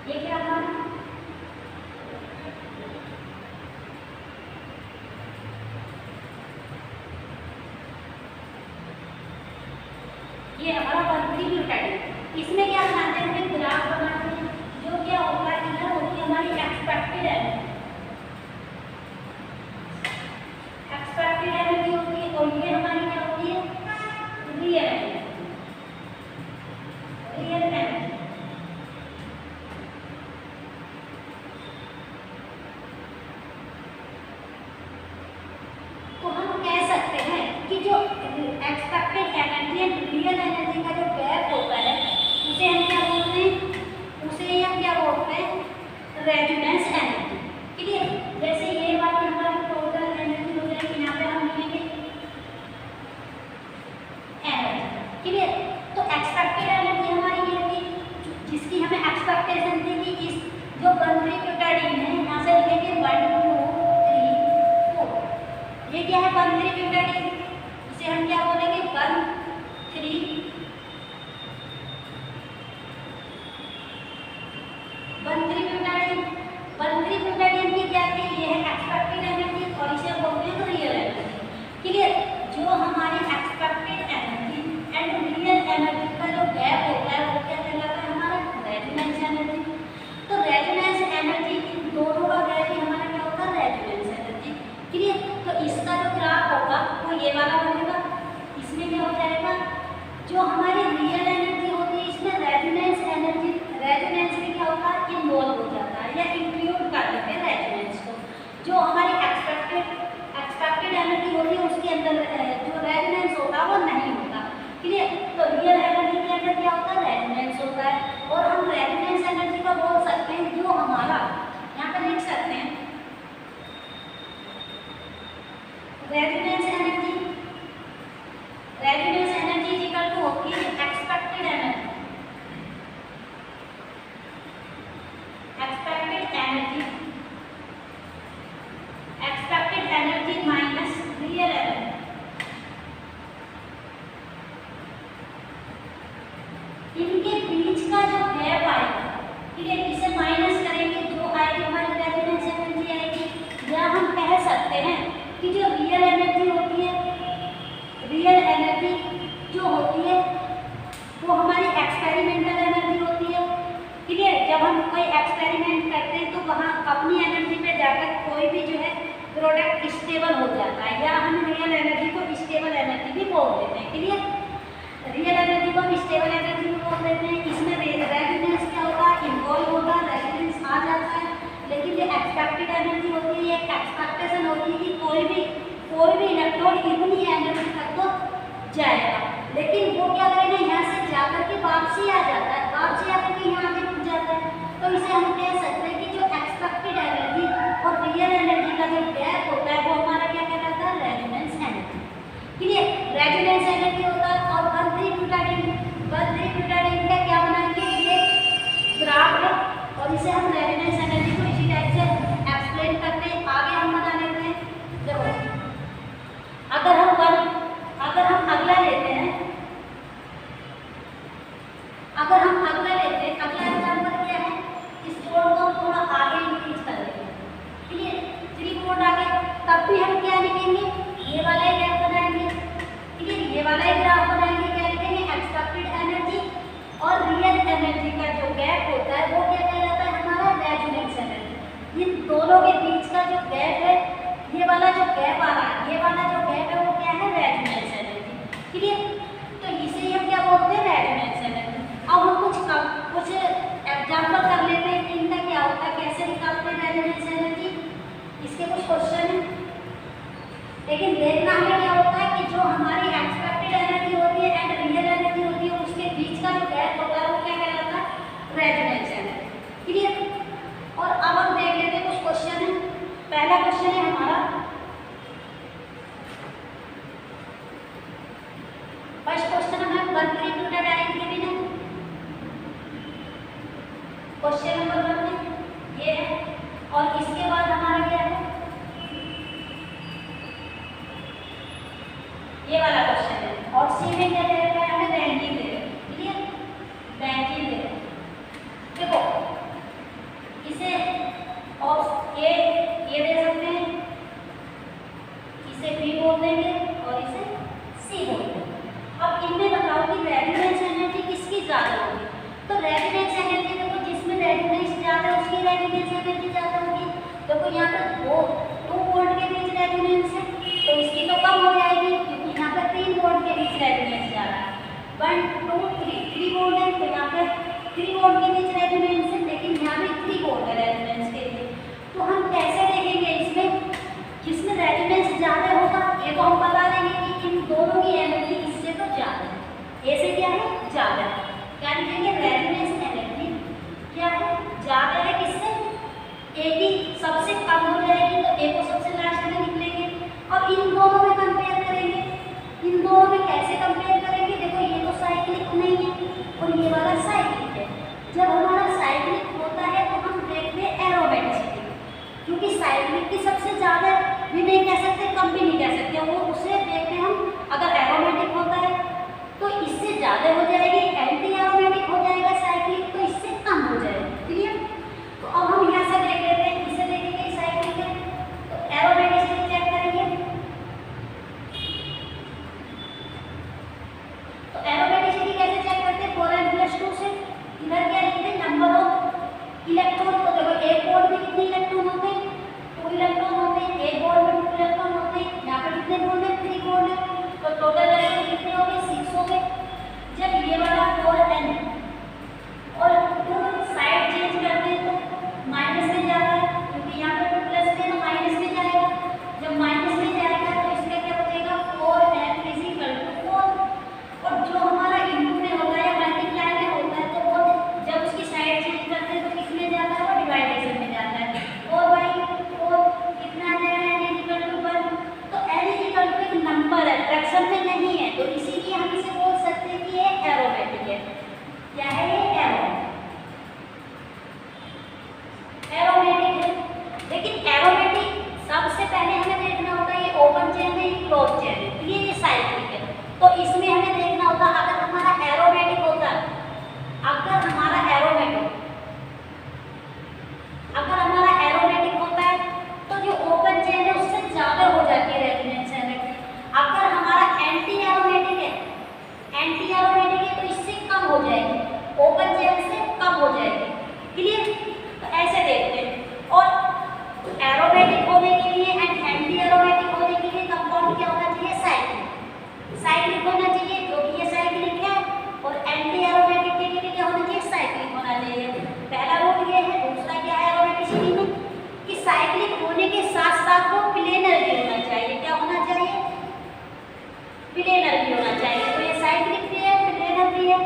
ये क्या हमारा ये हमारा 1,3 ब्यूटाडीन। इसमें क्या बनाते हैं, ग्राफ बनाते हैं। जो क्या होता है, इधर होती है हमारी एक्सपेक्टेड एनर्जी, एक्सपेक्टेड एनर्जी होती है, और ये हमारी क्या होती है, रियल एनर्जी, रियल एनर्जी। तो हम कह सकते हैं कि जो expected energy and real energy का जो गैप होता है उसे हम क्या बोलते हैं, उसे हम क्या बोलते हैं, रेजोनेंस एनर्जी। क्लियर। जैसे ये वाली हमारी टोटल एनर्जी हो जाएगी, यहाँ पे हम लिखेंगे एनर्जी। क्लियर। तो एक्सपेक्टेड एनर्जी हमारी ये थी जिसकी हमें एक्सपेक्टेशन थी कि इस जो 1,3 ब्यूटाडीन है, यहाँ से लिखेंगे 1 2 3 4। ये क्या है, 1,3 ब्यूटाडीन, इसे हम क्या बोलेंगे 1,3 ब्यूटाडीन। 1,3 ब्यूटाडीन की क्या थी, ये है एक्सपेक्टेड एनर्जी, और इसे हम बोलते हैं रियल एनर्जी। क्लियर। जो हमारी expected energy and real energy का जो गैप होता है वो क्या कहलाता है, हमारा रेजोनेंस एनर्जी। तो रेजोनेंस एनर्जी, इन दोनों का गैप ही हमारा क्या होता है, रेजोनेंस एनर्जी। क्लियर। तो इसका जो ग्राफ होगा वो ये वाला बनेगा। इसमें क्या हो जाएगा, जो हमारी रियल एनर्जी होती है इसमें रेजोनेंस एनर्जी, रेजोनेंस में क्या होता है, इन्वॉल्व हो जाता है या इंक्लूड कर लेते हैं रेजोनेंस को। जो हमारी एक्सपेक्टेड एनर्जी होती है उसके अंदर जो रेजोनेंस होता है वो नहीं होता। क्लियर। तो रियल एनर्जी के अंदर क्या होता है, रेजोनेंस होता है। और हम रेजोनेंस एनर्जी का बोल सकते हैं जो हमारा, यहाँ पर लिख सकते हैं resonance energy, resonance energy equal to होती है expected energy, expected energy minus real energy. इनके बीच का जो गैप आएगा, ठीक है, इसे माइनस करेंगे, जो आएगी हमारी रेजोनेंस एनर्जी आएगी। या हम कह सकते हैं कि जो रियल एनर्जी होती है, रियल एनर्जी जो होती है वो हमारी एक्सपेरिमेंटल एनर्जी होती है। ठीक है। जब हम कोई एक्सपेरिमेंट करते हैं तो वहाँ अपनी एनर्जी पे जाकर कोई भी जो है प्रोडक्ट स्टेबल हो जाता है, या हम रियल एनर्जी को स्टेबल एनर्जी भी बोल देते हैं। क्लियर। रियल एनर्जी को हम स्टेबल एनर्जी भी बोल देते हैं। इसमें रेजोनेंस क्या होता है, इन्वॉल्व होता है, रेजोनेंस आ जाता है। लेकिन जो एक्सपेक्टेड एनर्जी होती है, एक एक्सपेक्टेशन होती है कि कोई भी इलेक्ट्रॉन इतनी एनर्जी तक तो जाएगा, लेकिन वो क्या करेगा, यहाँ से जाकर के वापसी आ जाता है, वापसी आकर के यहाँ पे रुक जाता है। तो इसे हम कह सकते हैं कि जो एक्सपेक्टेड एनर्जी और रियल एनर्जी का जो गैप होता है वो हमारा क्या कहलाता है, resonance energy. Clear. Resonance energy होता है। और 1,3 ब्यूटाडीन का क्या बनाएंगे, ये ग्राफ है, और इसे हम रेजोनेंस एनर्जी को इसी टाइप से एक्सप्लेन करते हैं। आगे हम बना लेते हैं। देखो, अगर हम अगला लेते हैं, अगला एग्जाम्पल क्या है, इस कोड को थोड़ा आगे इंक्रीज कर लेंगे। क्लियर। 3 कोड आगे, तब भी हम क्या लिखेंगे, ये वाला ही ग्राफ बनाएंगे। क्लियर। ये वाला ही ग्राफ बनाएंगे, क्या लिखेंगे, एक्सपेक्टेड एनर्जी और रियल एनर्जी का जो गैप होता है वो क्या कहलाता है, हमारा रेजोनेंस एनर्जी। इन दोनों के बीच का जो गैप है, ये वाला जो गैप आ रहा है, ये वाला जो गैप है वो क्या है, रेजोनेंस एनर्जी। क्लियर। तो इसे हम क्या बोलते हैं, रेजोनेंस एनर्जी। अब हम कुछ एग्जाम्पल कर लेते हैं कि इनका क्या होता है, कैसे निकालते हैं रेजोनेंस एनर्जी। इसके कुछ क्वेश्चन हैं, लेकिन देखना हमें क्या होता है कि जो हमारी एक्सपेक्टेड एनर्जी होती है एंड रियल एनर्जी होती है उसके बीच का जो गैप होता है वो क्या कहलाता है, रेजोनेंस एनर्जी। क्लियर। और अब हम देख लेते हैं कुछ क्वेश्चन है। पहला क्वेश्चन है हमारा, फर्स्ट क्वेश्चन हमें 1,3 ब्यूटाडीन के बिना, क्वेश्चन नंबर 1 में ये है। और इसके बाद हमारा क्या है, ये वाला क्वेश्चन है। और सी में क्या दे रखा है, हमें बेंजीन दे रखा है। क्लियर। बेंजीन दे रखा है। देखो रेडियंस एनर्जी ज़्यादा होगी। देखो यहाँ पे 2 वोल्ट के बीच रेजोनेंस है तो इसकी तो कम हो जाएगी क्योंकि यहाँ पे 3 वोल्ट के बीच रेजोनेंस जा रहा है। 1 2 3 वोल्ट है तो यहाँ पे 3 वोल्ट के बीच रेजोनेंस है, लेकिन यहाँ भी 3 वोल्ट है रेजोनेंस के लिए। तो हम कैसे देखेंगे इसमें, जिसमें रेजोनेंस ज़्यादा होगा ये तो हम बता देंगे कि इन दोनों की एनर्जी इससे तो ज़्यादा है। ए से क्या है, ज़्यादा है। क्या लिखेंगे, रेजोनेंस एनर्जी क्या है, ज़्यादा है किससे, ए की सबसे कम हो जाएगी तो ए को सबसे लास्ट में लिख लेंगे। अब इन दोनों में कंपेयर करेंगे, इन दोनों में कैसे कंपेयर करेंगे, देखो ये तो साइक्लिक नहीं है और ये वाला साइक्लिक है। जब हमारा साइक्लिक होता है तो हम देखते हैं एरोमेटिसिटी, क्योंकि साइक्लिक की सबसे ज़्यादा भी नहीं कह सकते, कम भी नहीं कह सकते, वो उसे देखते हैं हम। अगर एरोमेटिक होता है तो इससे ज़्यादा हो जाएगी, एंटी एरोमेटिक हो जाएगा साइक्लिक तो इससे कम हो जाएगी। क्लियर? तो अब हम यहाँ से देख लेते हैं, इसे देखेंगे साइक्लिक है तो एरोमेटिसिटी चेक करेंगे। तो एरोमेटिसिटी कैसे चेक करते हैं, 4n+2 से इधर क्या लिखते हैं, नंबर ऑफ इलेक्ट्रॉन। तो देखो एक बोर्ड में कितने इलेक्ट्रॉन होते हैं, 2 इलेक्ट्रॉन होते हैं, एक बोर्ड में 2 इलेक्ट्रॉन होते हैं। यहाँ पर कितने बोर्ड है, 3 बोर्ड है, तो टोटल इलेक्ट्रॉन कितने हो गए, 6 हो गए। जब ये वाला 4n और 2 साइड चेंज करते हैं तो माइनस में जाता है, क्योंकि यहाँ पे 2 प्लस में तो माइनस में जाएगा। जब माइनस में जाएगा तो इसका क्या बचेगा, 4n = 4। और जो हमारा इनटू में होता है या मल्टीप्लाई में होता है तो वो जब उसकी साइड चेंज करते हैं तो किसमें जाता है, वो डिवाइडेशन में जाता है। 4/4 कितना आ जाएगा, n = 1। तो n = एक नंबर है, फ्रैक्शन में नहीं है, तो इसीलिए हम इसे बोल सकते हैं कि ये एरोमेटिक है। क्या है ये, एरोमेटिक है। लेकिन एरोमेटिक सबसे पहले हमें देखना होता है ये ओपन चेन है, क्लोज चेन है, तो ये साइक्लिक है। तो इसमें हमें देखना होता है अगर हमारा एरोमेटिक होता है, अगर हमारा एरोमेटिक होता है तो जो ओपन चेन है उससे ज़्यादा हो जाती है रेजोनेंस एनर्जी। अगर हमारा एंटी एरोमेटिक है तो इससे कम हो जाएगी, ओपन चेन से कम हो जाएगी। क्लियर? तो ऐसे देखते हैं। और एरोमेटिक होने के लिए एंड एंटी एरोमेटिक होने के लिए कंपाउंड क्या होना चाहिए, साइक्लिक होना चाहिए, जो कि ये साइक्लिक है। और एंटी एरोमेटिक के लिए क्या होना चाहिए, साइक्लिक होना चाहिए। पहला रूल ये है। दूसरा क्या है एरोमेटिसिटी में, कि साइक्लिक होने के साथ साथ वो प्लेनर भी होना चाहिए। क्या होना चाहिए, प्लेनर भी होना चाहिए। तो ये साइक्लिक भी है, प्लेनर भी है,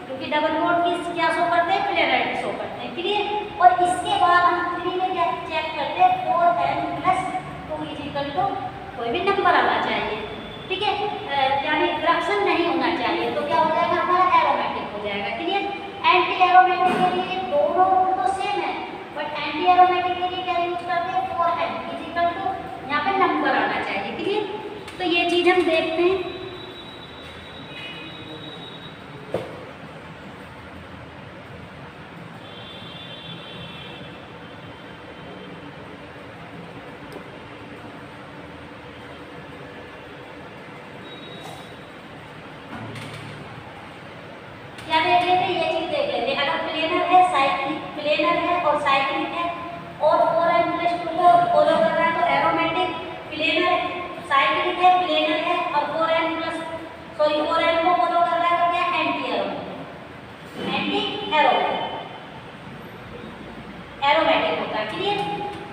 क्योंकि डबल बॉन्ड की क्या शो करते हैं, प्लेनर शो करते हैं। क्लियर? और इसके बाद हम 3 में क्या चेक करते हैं, 4n+2 = कोई भी नंबर आना चाहिए। ठीक है, यानी फ्रैक्शन नहीं होना चाहिए, तो क्या हो जाएगा, हमारा एरोमेटिक हो जाएगा। क्लियर? एंटी एरोमेटिक के लिए दोनों तो सेम है, बट एंटी एरोमेटिक के लिए क्या यूज करते हैं, 4n यहाँ पे नंबर आना चाहिए। क्लियर? तो ये चीज़ हम देखते हैं। क्या देख लेते हैं, ये चीज देख लेते हैं। अगर प्लेनर है और साइक्लिक है और 4n+2 को फॉलो कर रहा है तो एरोमेटिक, प्लेनर साइक्लिक है, प्लेनर है और 4n को फॉलो कर रहा है तो क्या, एंटी एरोमेटिक होता है। क्लियर?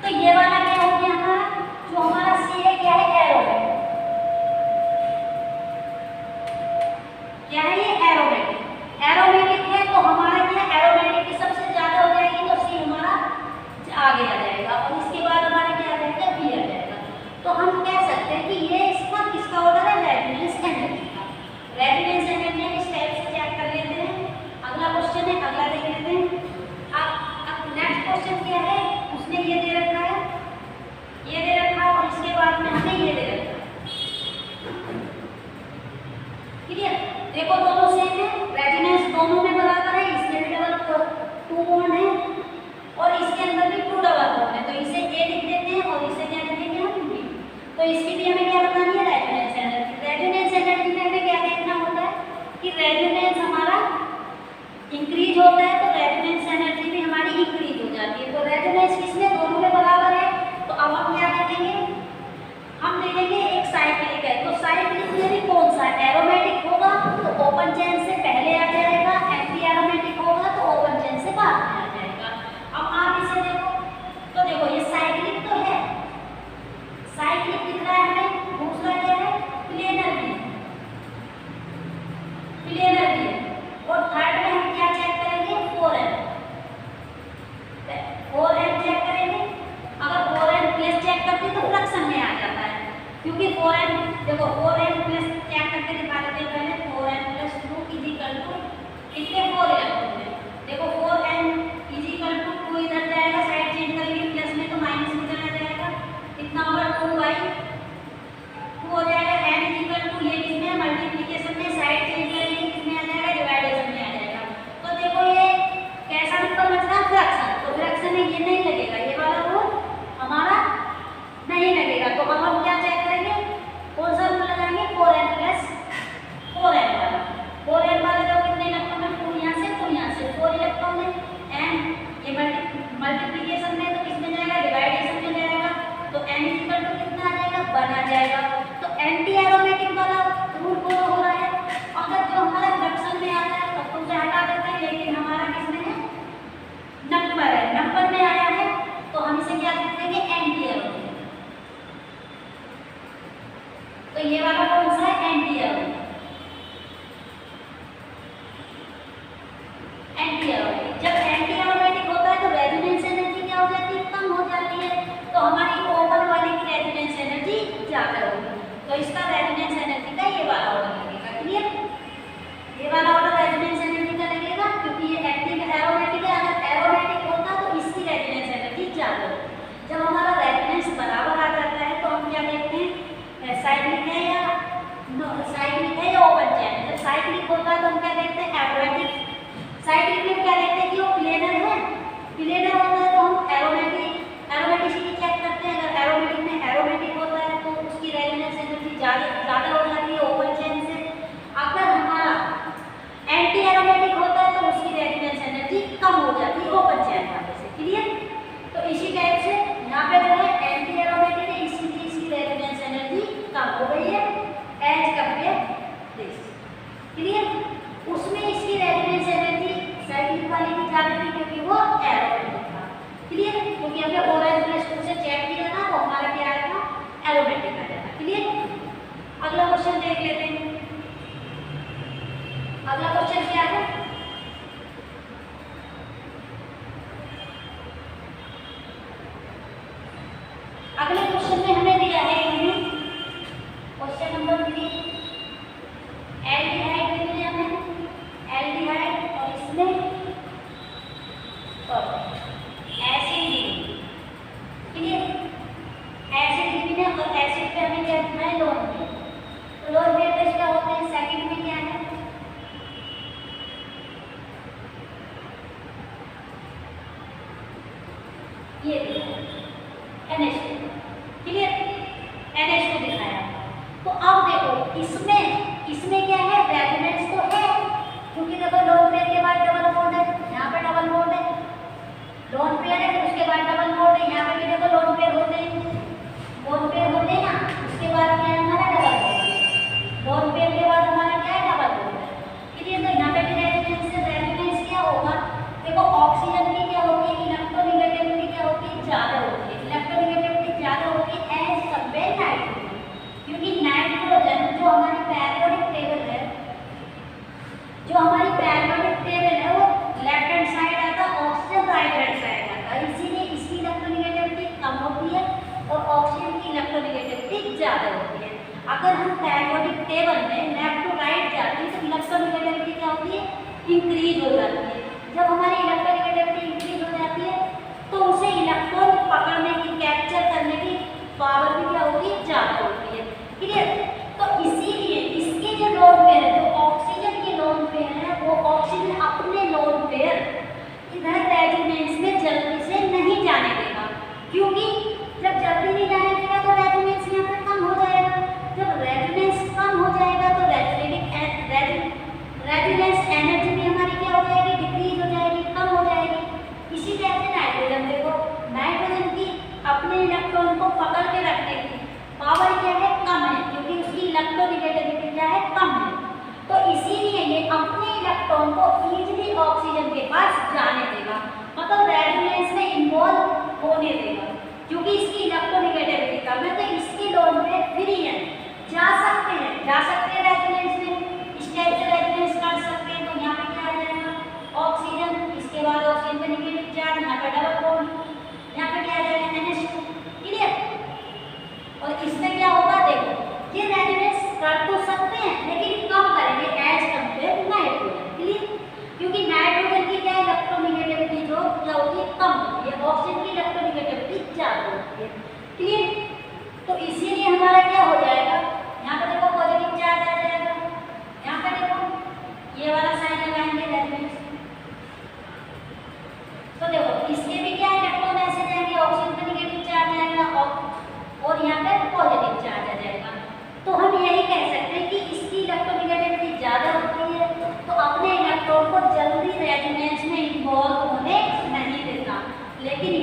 तो ये वाला क्या हो गया हमारा, जो हमारा सी है क्या है, एरोमेटिक। क्या है ये, एरोमेटिक है। तो हमारा क्या, एरोमेटिक की सबसे ज्यादा हो जाएगी तो सी हमारा आगे आ जाएगा और इसके बाद हमारा क्या आ जाएगा, बी आ जाएगा। तो हम कह सकते हैं कि ये इसका किसका ऑर्डर है, रेजोनेंस एनर्जी का। रेजोनेंस एनर्जी हम इस टाइप से चेक कर लेते हैं। अगला क्वेश्चन है, अगला देख लेते हैं। अब नेक्स्ट क्वेश्चन क्या है, उसने ये दे रखा है, ये दे रखा है और इसके बाद में हमें ये दे रखा है। क्लियर? देखो दोनों सेम है, रेजोनेंस दोनों में बराबर है। इसमें भी डबल 2 बॉन्ड है और इसके अंदर भी 2 डबल बॉन्ड है, तो इसे ए लिख देते हैं और इसे क्या लिखेंगे हम, बी। तो इसके लिए हमें क्या बतानी है, रेजोनेंस एनर्जी। रेजोनेंस एनर्जी में हमें क्या देखना होता है कि रेजोनेंस हमारा इंक्रीज होता है तो रेजोनेंस एनर्जी भी हमारी इंक्रीज हो जाती है। तो रेजोनेंस देखो 4n प्लस क्या करके दिखा देते हैं पहले 4n plus 2 is equal to कितने 4 इलेक्ट्रॉन है। देखो 4n इज इक्वल टू 2 इधर जाएगा साइड चेंज करेंगे प्लस में तो माइनस में चला जाएगा कितना होगा 2 हो जाएगा। n इज इक्वल टू ये किसमें मल्टीप्लिकेशन में साइड चेंज करेंगे किसमें आ जाएगा डिवाइडेशन में आ जाएगा। तो देखो ये कैसा नंबर बच रहा फ्रैक्शन तो फ्रैक्शन में ये नहीं लगेगा ये वाला रूल हमारा नहीं लगेगा। तो अब हम क्या चेक करेंगे कौन सा रूल लगाएंगे 4n प्लस 4n वाला 4n वाला जो कितने इलेक्ट्रॉन है 2 यहाँ से 4 इलेक्ट्रॉन है n ये मल्टीप्लिकेशन में तो किसमें जाएगा डिवाइडेशन में जाएगा तो n इक्वल टू कितना आ जाएगा 1 आ जाएगा। तो एंटी एरोमेटिक वाला रूल फॉलो हो रहा है। अगर जो हमारा फ्रैक्शन में आता है तब तो उसे हटा देते हैं लेकिन हमारा किसमें है नंबर है नंबर में आया है तो हम इसे क्या लिखेंगे एंटी एरोमेटिक। तो ये वाला कौन सा है एंटी एरोमेटिक जब एंटी एरोमेटिक होता है तो रेजोनेंस एनर्जी क्या हो जाती है कम हो जाती है तो हमारी ओपन वाले की रेजोनेंस एनर्जी ज्यादा होगी। तो इसका रेजोनेंस एनर्जी का ये वाला ऑर्डर लगेगा क्लियर ये वाला ऑर्डर रेजोनेंस एनर्जी का लगेगा क्योंकि ये एक्टिव एरोमेटिक है। अगर एरोमेटिक होता तो इसकी रेजोनेंस एनर्जी ज्यादा होती। जब हमारा रेजोनेंस बराबर आ जाता है तो हम क्या देखते हैं साइक्लिक है या ओपन चैन। जब साइक्लिक होता है तो हम क्या देखते हैं एरोमेटिक। साइक्लिक में क्या देखते हैं कि वो प्लेनर है प्लेनर होता है तो हम एरोमेटिसिटी चेक करते हैं। अगर एरोमेटिक में एरोमेटिक होता है तो उसकी रेजोनेंस एनर्जी ज़्यादा हो जाती है ओपन चैन से। अगर हमारा एंटी एरोमेटिक होता है तो उसकी रेजोनेंस एनर्जी कम हो जाती है ओपन चैन वाले से क्लियर। तो इसी टाइप से यहाँ पे जो है एंटी एरोमेटिक है इसीलिए इसकी रेजोनेंस एनर्जी कम हो गई है एज कंपेयर दिस क्लियर। उसमें इसकी रेजोनेंस एनर्जी साइक्लिक वाले की ज्यादा थी क्योंकि वो एरोमेटिक था क्लियर। क्योंकि हमने ओरेंज प्लस 2 से चेक किया था तो हमारा क्या आएगा एरोमेटिक आ जाएगा क्लियर। अगला क्वेश्चन देख लेते हैं। अगला क्वेश्चन क्या है अगले क्वेश्चन में हमें दिया है क्वेश्चन नंबर 3 एल्डिहाइड में दिया है एल्डिहाइड और इसमें एसिड क्लियर एसिड में और एसिड पे हमें क्या लिखना है लोन पे। तो लोन पे बेस क्या होते हैं सेकंड में क्या है ये NH2 क्लियर NH2 दिखाया। तो अब देखो इसमें क्या है रेजोनेंस तो है क्योंकि देखो लोन पेयर के बाद डबल बॉन्ड है यहाँ पे डबल बॉन्ड है लोन पेयर है फिर उसके बाद डबल बॉन्ड है यहाँ पे भी देखो लोन पेयर होते हैं ना उसके बाद क्या है हमारा डबल बॉन्ड लोन पेयर के बाद हमारा क्या है डबल बॉन्ड क्लियर। तो यहाँ पे भी रेजोनेंस क्या होगा देखो ऑक्सीजन की क्या होगी इलेक्ट्रोनेगेटिविटी क्या होगी ज़्यादा होती है इलेक्ट्रोनेगेटिविटी ज़्यादा होती है एज कंपेयर नाइट्रोजन क्योंकि नाइट्रोजन जो हमारी पैरियोडिक टेबल है वो लेफ्ट हैंड साइड आता है ऑक्सीजन राइट हैंड साइड आता है इसीलिए इसकी इलेक्ट्रोनेगेटिविटी कम होती है और ऑक्सीजन की इलेक्ट्रोनेगेटिविटी ज़्यादा होती है। अगर हम पैरियोडिक टेबल में लेफ्ट टू राइट जाते हैं तो इलेक्ट्रोनेगेटिविटी क्या होती है इंक्रीज हो जाती है। जब हमारी इलेक्ट्रोनेगेटिविटी इंक्रीज हो जाती है तो उसे इलेक्ट्रॉन पकड़ने की कैप्चर करने की पावर भी क्या होगी ज़्यादा होती है क्लियर। तो इसीलिए इसके जो लोन पेयर है जो ऑक्सीजन के लोन पेयर है वो ऑक्सीजन अपने लोन पेयर इधर रेजोनेंस में जल्दी से नहीं जाने देगा क्योंकि जब जल्दी नहीं जाने देगा तो रेजोनेंस यहाँ पर कम हो जाएगा। जब रेजोनेंस कम हो जाएगा तो रेजोनेंस एनर्जी भी हमारी क्या हो जाएगी डिक्रीज हो जाएगी कम हो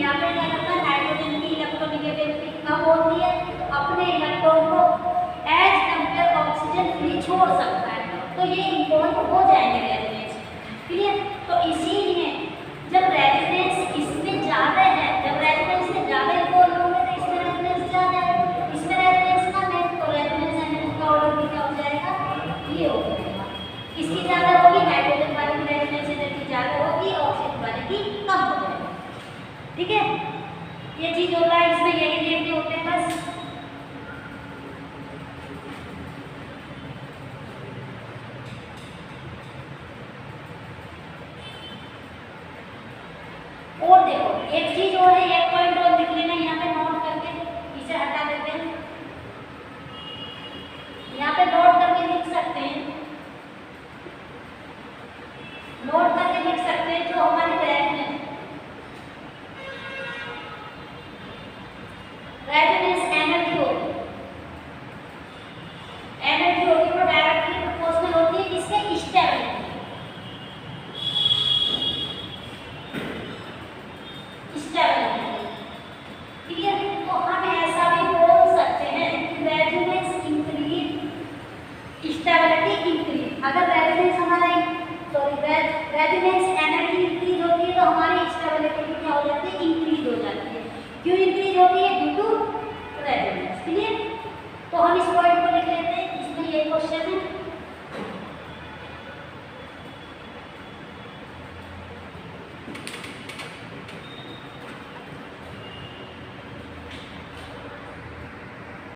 यहाँ पे क्या करता है, नाइट्रोजन की इलेक्ट्रोनेगेटिविटी कम होती है, अपने इलेक्ट्रॉन को एज कंपेयर ऑक्सीजन फ्री छोड़ सकता है, तो ये इम्पोर्ट हो जाएंगे रेजोनेंस। क्लियर? तो इसीलिए जब रेजोनेंस इसमें ज़्यादा है, जब रेजोनेंस से ज़्यादा इम्पोर्ट होंगे तो इसमें रेजोनेंस ज़्यादा है, इसमें रेजोनेंस कम है तो रेजोनेंस एनर्जी का ऑर्डर भी क्या हो जाएगा, ये हो जाएगा। इसकी ज़्यादा होगी, नाइट्रोजन वाले की रेजोनेंस एनर्जी ज़्यादा होगी, ऑक्सीजन वाले की कम हो जाएगी। ठीक है, ये चीज़ होता है, इसमें यही देखने होते हैं बस। और देखो एक चीज और है, एक पॉइंट और लिख लेना यहाँ पे नोट करके, इसे हटा देते हैं, यहाँ पे नोट करके लिख सकते हैं, नोट करके लिख सकते हैं जो हमारे रेजोनेंस एनर्जी होगी, एनर्जी होगी वो डायरेक्टली प्रोपोर्शनल होती है किसके, स्टेबिलिटी, क्लियर? तो हम ऐसा भी बोल सकते हैं कि रेजोनेंस इंक्रीज, स्टेबिलिटी इंक्रीज। अगर रेजोनेंस हमारा रेजोनेंस एनर्जी इंक्रीज होती है तो हमारी स्टेबिलिटी भी क्या हो जाती है, इंक्रीज हो जाती है। क्यों इंक्रीज होती है? Due to resonance. क्लियर? तो हम इस पॉइंट